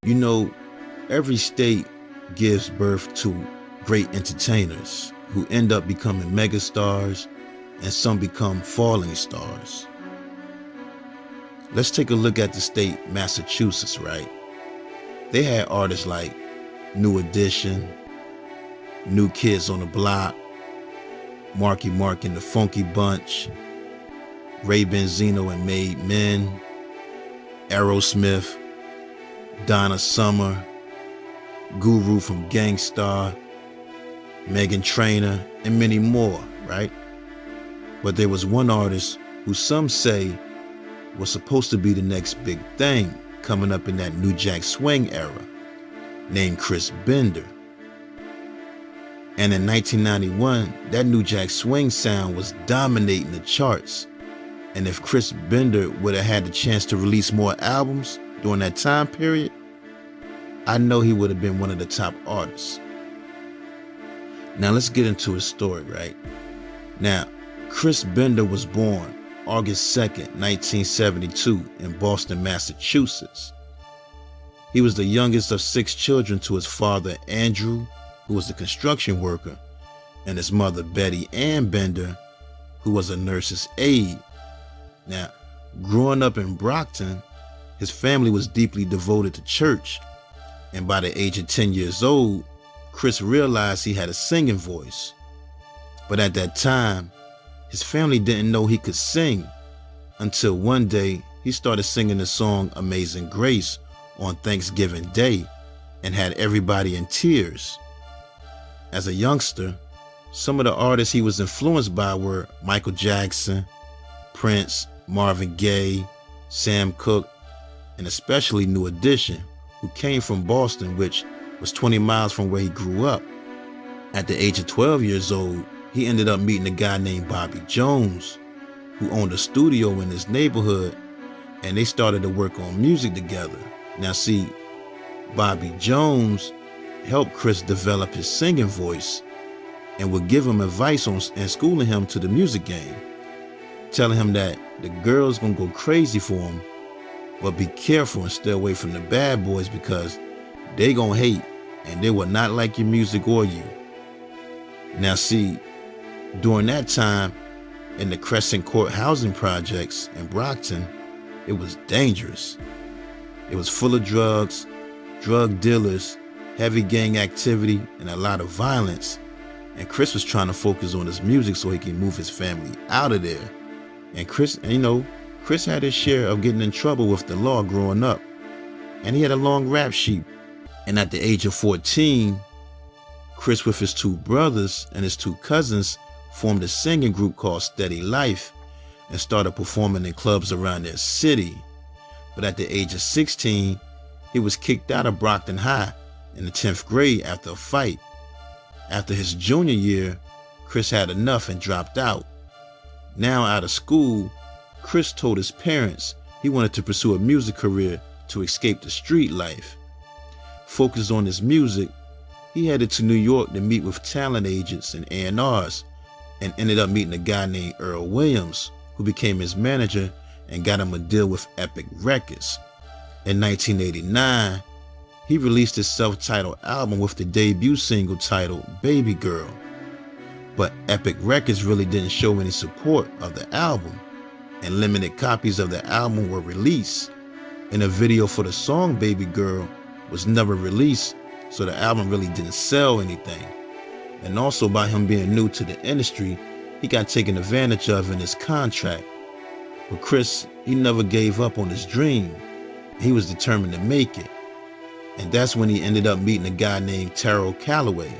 You know, every state gives birth to great entertainers who end up becoming megastars, and some become falling stars. Let's take a look at the state Massachusetts, right? They had artists like New Edition, New Kids on the Block, Marky Mark and the Funky Bunch, Ray Benzino and Made Men, Aerosmith, Donna Summer, Guru from Gangstar, Meghan Trainor, and many more, right? But there was one artist who some say was supposed to be the next big thing coming up in that New Jack Swing era, named Chris Bender. And in 1991, that New Jack Swing sound was dominating the charts. And if Chris Bender would have had the chance to release more albums during that time period, I know he would have been one of the top artists. Now let's get into his story, right? Now, Chris Bender was born August 2nd, 1972 in Boston, Massachusetts. He was the youngest of 6 children to his father, Andrew, who was a construction worker, and his mother, Betty Ann Bender, who was a nurse's aide. Now, growing up in Brockton, his family was deeply devoted to church, and by the age of 10 years old, Chris realized he had a singing voice. But at that time, his family didn't know he could sing until one day he started singing the song Amazing Grace on Thanksgiving Day and had everybody in tears. As a youngster, some of the artists he was influenced by were Michael Jackson, Prince, Marvin Gaye, Sam Cooke, and especially New Edition, who came from Boston, which was 20 miles from where he grew up. At the age of 12 years old, he ended up meeting a guy named Bobby Jones, who owned a studio in his neighborhood, and they started to work on music together. Now see, Bobby Jones helped Chris develop his singing voice and would give him advice on and schooling him to the music game, telling him that the girls gonna go crazy for him, but be careful and stay away from the bad boys because they gonna hate and they will not like your music or you. Now see, during that time in the Crescent Court housing projects in Brockton, it was dangerous. It was full of drugs, drug dealers, heavy gang activity, and a lot of violence. And Chris was trying to focus on his music so he can move his family out of there. And Chris had his share of getting in trouble with the law growing up. And he had a long rap sheet. And at the age of 14, Chris with his 2 brothers and his 2 cousins formed a singing group called Steady Life and started performing in clubs around their city. But at the age of 16, he was kicked out of Brockton High in the 10th grade after a fight. After his junior year, Chris had enough and dropped out. Now out of school, Chris told his parents he wanted to pursue a music career to escape the street life. Focused on his music, he headed to New York to meet with talent agents and A&Rs and ended up meeting a guy named Earl Williams, who became his manager and got him a deal with Epic Records. In 1989, he released his self-titled album with the debut single titled Baby Girl. But Epic Records really didn't show any support of the album, and limited copies of the album were released. And a video for the song Baby Girl was never released, so the album really didn't sell anything. And also, by him being new to the industry, he got taken advantage of in his contract. But Chris, he never gave up on his dream. He was determined to make it. And that's when he ended up meeting a guy named Terrell Calloway.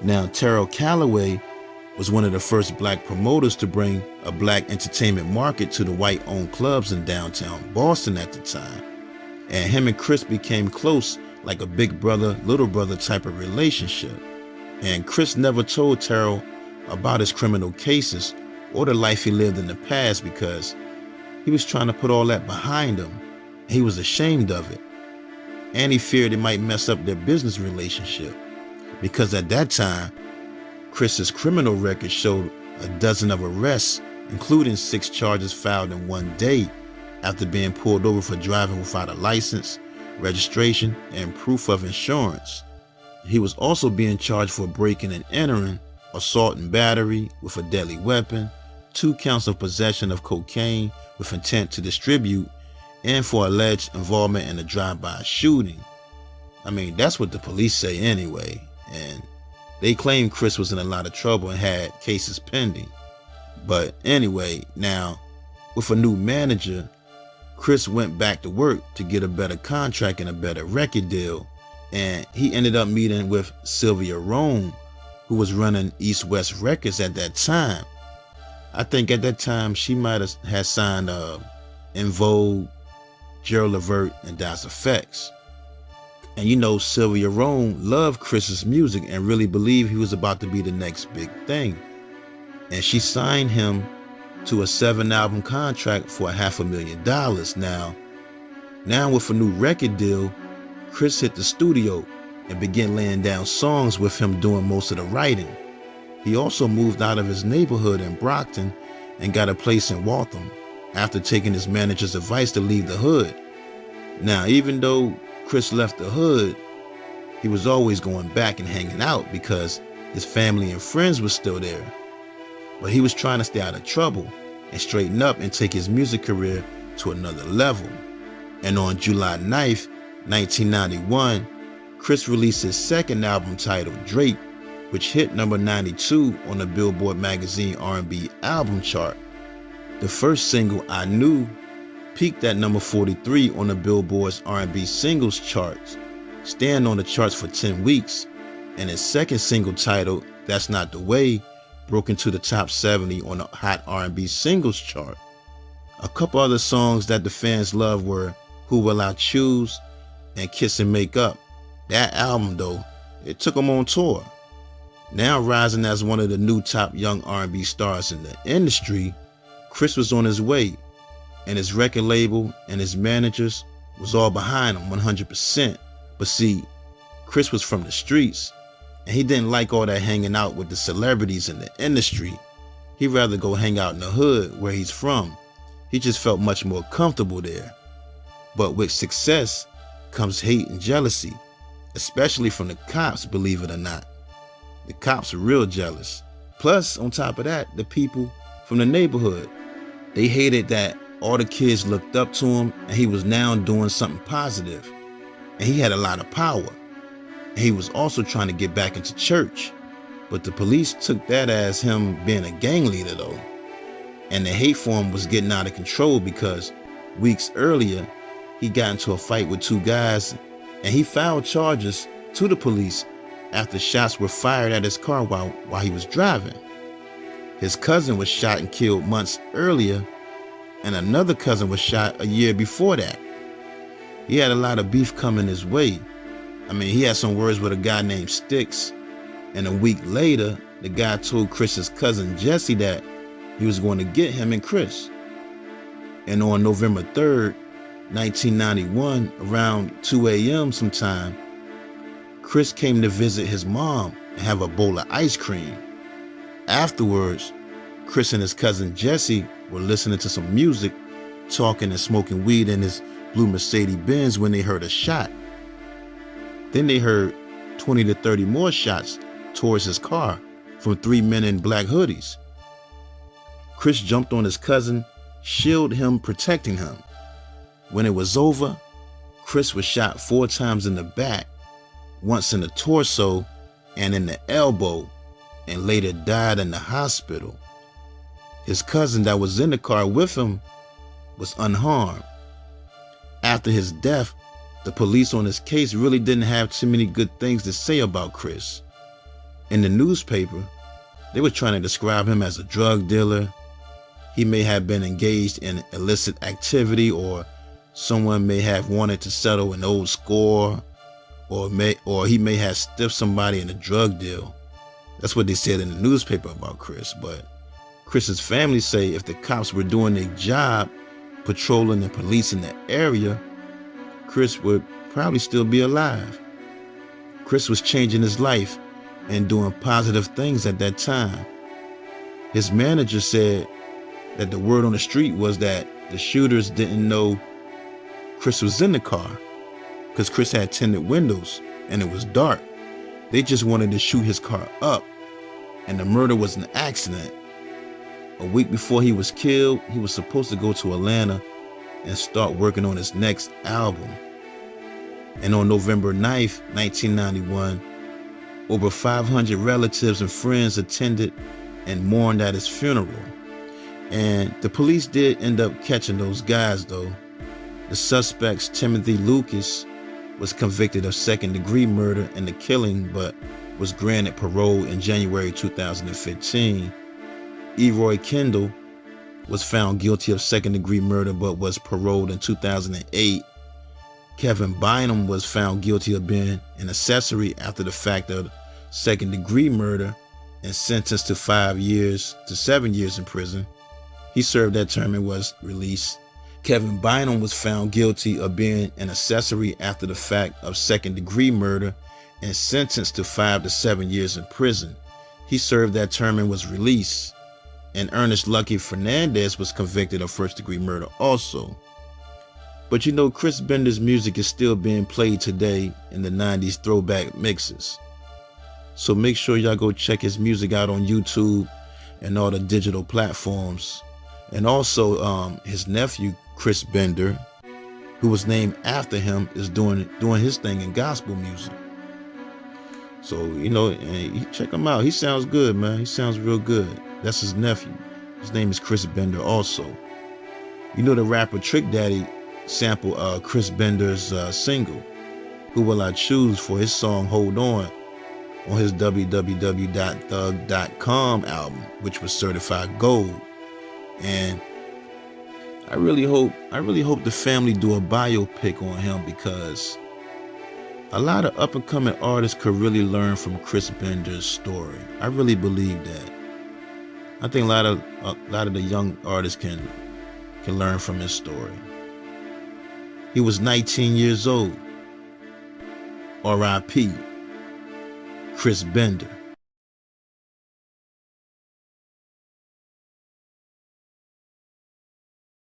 Now, Terrell Calloway was one of the first black promoters to bring a black entertainment market to the white-owned clubs in downtown Boston at the time. And him and Chris became close, like a big brother, little brother type of relationship. And Chris never told Terrell about his criminal cases or the life he lived in the past because he was trying to put all that behind him. He was ashamed of it. And he feared it might mess up their business relationship because at that time, Chris's criminal record showed a dozen of arrests, including 6 charges filed in one day after being pulled over for driving without a license, registration, and proof of insurance. He was also being charged for breaking and entering, assault and battery with a deadly weapon, 2 counts of possession of cocaine with intent to distribute, and for alleged involvement in a drive-by shooting. I mean, that's what the police say anyway, and they claim Chris was in a lot of trouble and had cases pending. But anyway, now, with a new manager, Chris went back to work to get a better contract and a better record deal, and he ended up meeting with Sylvia Rome, who was running East West Records at that time. I think at that time she might have had signed En Vogue, Gerald Levert, and Das Effects. And you know, Sylvia Rome loved Chris's music and really believed he was about to be the next big thing. And she signed him to a 7-album contract for $500,000. Now with a new record deal, Chris hit the studio and began laying down songs with him doing most of the writing. He also moved out of his neighborhood in Brockton and got a place in Waltham after taking his manager's advice to leave the hood. Now, even though Chris left the hood, he was always going back and hanging out because his family and friends were still there. But he was trying to stay out of trouble and straighten up and take his music career to another level. And on July 9th, 1991, Chris released his second album titled Drake, which hit number 92 on the Billboard magazine R&B album chart. The first single, I Knew, peaked at number 43 on the Billboard's R&B singles charts, staying on the charts for 10 weeks, and his second single titled That's Not the Way broke into the top 70 on the Hot R&B singles chart. A couple other songs that the fans loved were Who Will I Choose and Kiss and Make Up. That album, though, it took him on tour. Now rising as one of the new top young R&B stars in the industry, Chris was on his way, and his record label and his managers was all behind him 100%. But see, Chris was from the streets, and he didn't like all that hanging out with the celebrities in the industry. He'd rather go hang out in the hood where he's from. He just felt much more comfortable there. But with success comes hate and jealousy, especially from the cops, believe it or not. The cops are real jealous. Plus, on top of that, the people from the neighborhood, they hated that all the kids looked up to him and he was now doing something positive. And he had a lot of power. And he was also trying to get back into church. But the police took that as him being a gang leader though. And the hate for him was getting out of control because weeks earlier, he got into a fight with 2 guys and he filed charges to the police after shots were fired at his car while he was driving. His cousin was shot and killed months earlier, and another cousin was shot a year before that. He had a lot of beef coming his way. I mean, he had some words with a guy named Sticks, and a week later, the guy told Chris's cousin Jesse that he was going to get him and Chris. And on November 3rd, 1991, around 2 a.m. sometime, Chris came to visit his mom and have a bowl of ice cream. Afterwards, Chris and his cousin Jesse were listening to some music, talking and smoking weed in his blue Mercedes-Benz when they heard a shot. Then they heard 20 to 30 more shots towards his car from 3 men in black hoodies. Chris jumped on his cousin, shielded him, protecting him. When it was over, Chris was shot 4 times in the back, once in the torso and in the elbow, and later died in the hospital. His cousin that was in the car with him was unharmed. After his death, the police on his case really didn't have too many good things to say about Chris. In the newspaper, they were trying to describe him as a drug dealer. He may have been engaged in illicit activity, or someone may have wanted to settle an old score, or he may have stiffed somebody in a drug deal. That's what they said in the newspaper about Chris. But Chris's family say if the cops were doing their job, patrolling and policing the area, Chris would probably still be alive. Chris was changing his life and doing positive things at that time. His manager said that the word on the street was that the shooters didn't know Chris was in the car, because Chris had tinted windows and it was dark. They just wanted to shoot his car up, and the murder was an accident. A week before he was killed, he was supposed to go to Atlanta and start working on his next album. And on November 9th, 1991, over 500 relatives and friends attended and mourned at his funeral. And the police did end up catching those guys, though. The suspects, Timothy Lucas, was convicted of second-degree murder and the killing, but was granted parole in January 2015. Eroy Kendall was found guilty of second-degree murder, but was paroled in 2008. Kevin Bynum was found guilty of being an accessory after the fact of second-degree murder and sentenced to 5 years to 7 years in prison. He served that term and was released. Kevin Bynum was found guilty of being an accessory after the fact of second-degree murder and sentenced to 5 to 7 years in prison. He served that term and was released. And Ernest Lucky Fernandez was convicted of first-degree murder also. But you know, Chris Bender's music is still being played today in the 90s throwback mixes. So make sure y'all go check his music out on YouTube and all the digital platforms. And also his nephew, Chris Bender, who was named after him, is doing his thing in gospel music. So, you know, check him out. He sounds good, man. He sounds real good. That's his nephew. His name is Chris Bender also. You know the rapper Trick Daddy sampled Chris Bender's single, Who Will I Choose, for his song Hold On his www.thug.com album, which was certified gold. And I really hope the family do a biopic on him, because a lot of up-and-coming artists could really learn from Chris Bender's story. I really believe that. I think a lot of the young artists can learn from his story. He was 19 years old. R.I.P. Chris Bender.